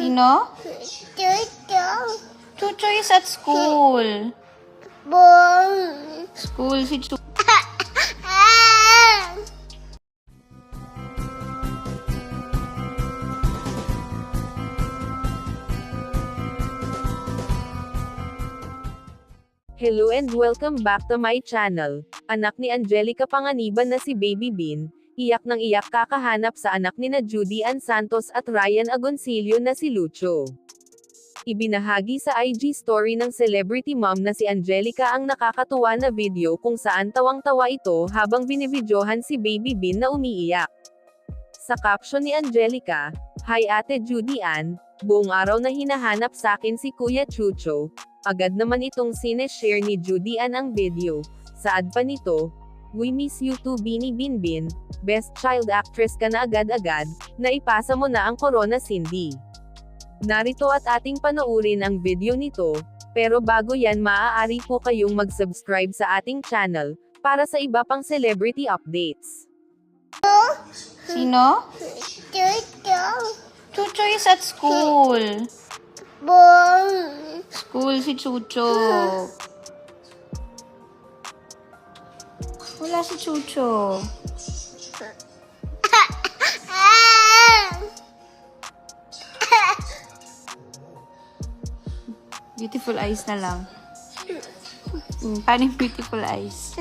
Sino? Chucho. Chucho is at school. Bong. School si Chucho. Hello and welcome back to my channel. Anak ni Angelica Panganiban na si Baby Bean, iyak ng iyak kakahanap sa anak ni na Judy Ann Santos at Ryan Agoncillo na si Lucho. Ibinahagi sa IG story ng celebrity mom na si Angelica ang nakakatuwa na video kung saan tawang-tawa ito habang binibidyohan si Baby Bean na umiiyak. Sa caption ni Angelica, "Hi Ate Judy Ann, buong araw na hinahanap sakin si Kuya Chucho." Agad naman itong sineshare ni Judy Ann ang video. Saad pa nito, "We miss you too Bini Binbin, best child actress ka na agad-agad, naipasa mo na ang Corona Cindy." Narito at ating panoorin ang video nito, pero bago yan maaari po kayong mag-subscribe sa ating channel, para sa iba pang celebrity updates. Sino? Chucho. Chucho is at school. Bong. School si Chucho. Wala si Chucho. Beautiful eyes na lang. Paano yung beautiful eyes?